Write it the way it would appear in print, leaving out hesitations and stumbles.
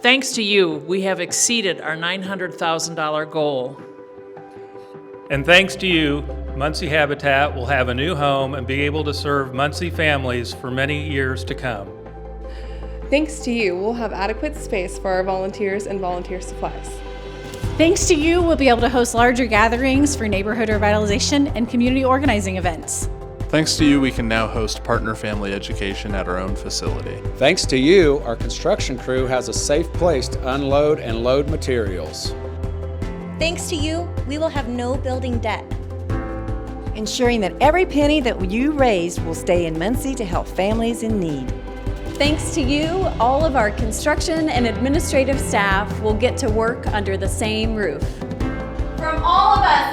Thanks to you, we have exceeded our $900,000 goal. And thanks to you, Muncie Habitat will have a new home and be able to serve Muncie families for many years to come. Thanks to you, we'll have adequate space for our volunteers and volunteer supplies. Thanks to you, we'll be able to host larger gatherings for neighborhood revitalization and community organizing events. Thanks to you, we can now host partner family education at our own facility. Thanks to you, our construction crew has a safe place to unload and load materials. Thanks to you, we will have no building debt. Ensuring that every penny that you raised will stay in Muncie to help families in need. Thanks to you, all of our construction and administrative staff will get to work under the same roof. From all of us